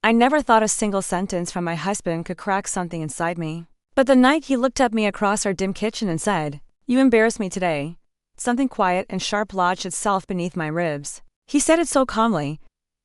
I never thought a single sentence from my husband could crack something inside me. But the night he looked at me across our dim kitchen and said, "You embarrassed me today." Something quiet and sharp lodged itself beneath my ribs. He said it so calmly,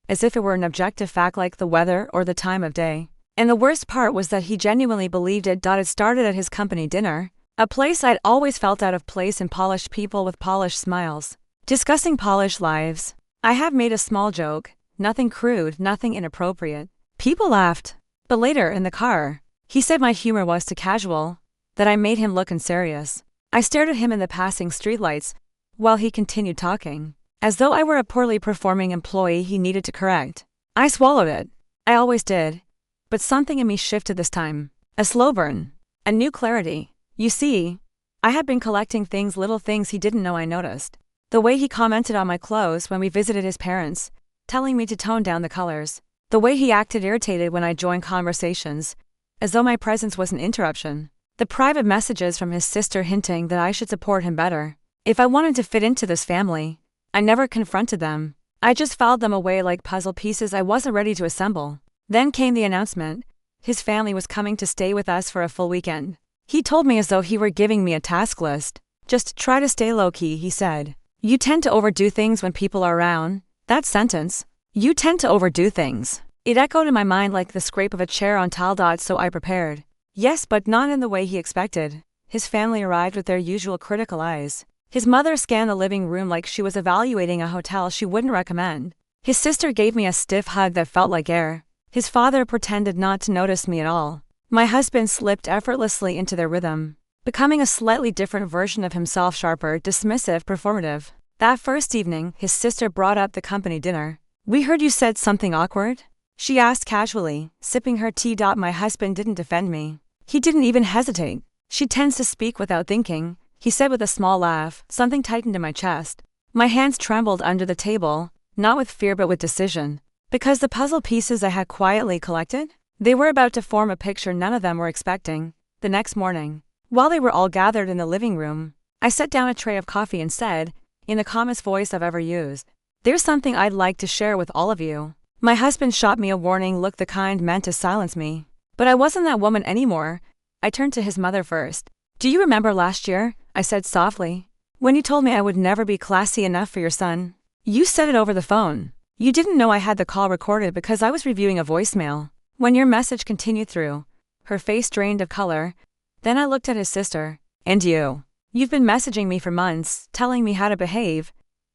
as if it were an objective fact like the weather or the time of day. And the worst part was that he genuinely believed it. It started at his company dinner, a place I'd always felt out of place in polished people with polished smiles, discussing polished lives. I have made a small joke, nothing crude, nothing inappropriate. People laughed. But later, in the car, he said my humor was too casual, that I made him look unserious. I stared at him in the passing streetlights, while he continued talking, as though I were a poorly performing employee he needed to correct. I swallowed it. I always did. But something in me shifted this time. A slow burn. A new clarity. You see, I had been collecting things, little things he didn't know I noticed. The way he commented on my clothes when we visited his parents, telling me to tone down the colors. The way he acted irritated when I joined conversations, as though my presence was an interruption. The private messages from his sister hinting that I should support him better. If I wanted to fit into this family, I never confronted them. I just filed them away like puzzle pieces I wasn't ready to assemble. Then came the announcement. His family was coming to stay with us for a full weekend. He told me as though he were giving me a task list. "Just try to stay low-key," he said. "You tend to overdo things when people are around." That sentence, "You tend to overdo things," it echoed in my mind like the scrape of a chair on tile. So I prepared. Yes, but not in the way he expected. His family arrived with their usual critical eyes. His mother scanned the living room like she was evaluating a hotel she wouldn't recommend. His sister gave me a stiff hug that felt like air. His father pretended not to notice me at all. My husband slipped effortlessly into their rhythm, becoming a slightly different version of himself, sharper, dismissive, performative. That first evening, his sister brought up the company dinner. "We heard you said something awkward?" she asked casually, sipping her tea. My husband didn't defend me. He didn't even hesitate. "She tends to speak without thinking," he said with a small laugh. Something tightened in my chest. My hands trembled under the table, not with fear but with decision. Because the puzzle pieces I had quietly collected, they were about to form a picture none of them were expecting. The next morning, while they were all gathered in the living room, I set down a tray of coffee and said, in the calmest voice I've ever used, "There's something I'd like to share with all of you." My husband shot me a warning look, the kind meant to silence me. But I wasn't that woman anymore. I turned to his mother first. "Do you remember last year?" I said softly. "When you told me I would never be classy enough for your son? You said it over the phone. You didn't know I had the call recorded because I was reviewing a voicemail. When your message continued through." Her face drained of color. Then I looked at his sister. "And you've been messaging me for months, telling me how to behave,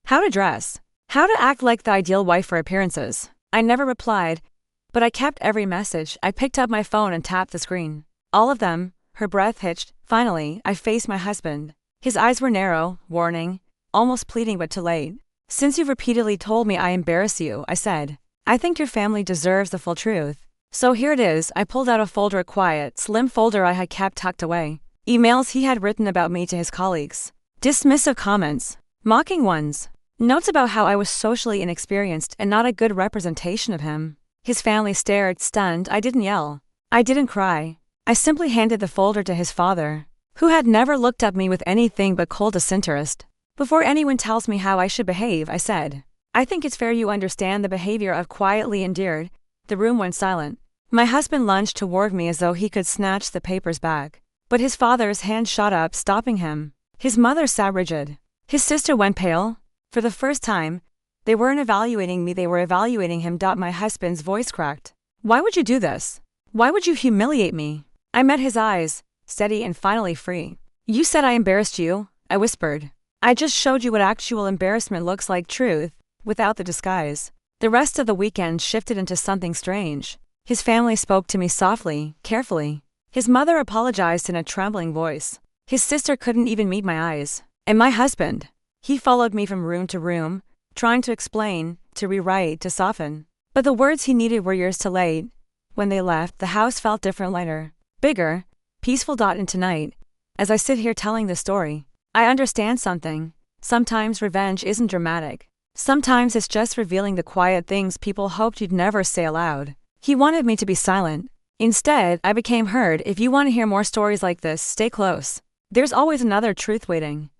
how to dress, how to act like the ideal wife for appearances." I never replied, but I kept every message. I picked up my phone and tapped the screen. All of them. Her breath hitched. Finally, I faced my husband. His eyes were narrow, warning, almost pleading, but too late. "Since you've repeatedly told me I embarrass you," I said, "I think your family deserves the full truth. So here it is." I pulled out a folder, a quiet, slim folder I had kept tucked away. Emails he had written about me to his colleagues. Dismissive comments. Mocking ones. Notes about how I was socially inexperienced and not a good representation of him. His family stared, stunned. I didn't yell. I didn't cry. I simply handed the folder to his father, who had never looked at me with anything but cold disinterest. "Before anyone tells me how I should behave," I said, "I think it's fair you understand the behavior I've quietly endured." The room went silent. My husband lunged toward me as though he could snatch the papers back. But his father's hand shot up, stopping him. His mother sat rigid. His sister went pale. For the first time, they weren't evaluating me, they were evaluating him. My husband's voice cracked. "Why would you do this? Why would you humiliate me?" I met his eyes, steady and finally free. "You said I embarrassed you," I whispered. "I just showed you what actual embarrassment looks like, truth, without the disguise." The rest of the weekend shifted into something strange. His family spoke to me softly, carefully. His mother apologized in a trembling voice. His sister couldn't even meet my eyes. And my husband, he followed me from room to room, trying to explain, to rewrite, to soften. But the words he needed were years too late. When they left, the house felt different, lighter, bigger, peaceful. And tonight, as I sit here telling this story, I understand something. Sometimes revenge isn't dramatic. Sometimes it's just revealing the quiet things people hoped you'd never say aloud. He wanted me to be silent. Instead, I became heard. If you want to hear more stories like this, stay close. There's always another truth waiting.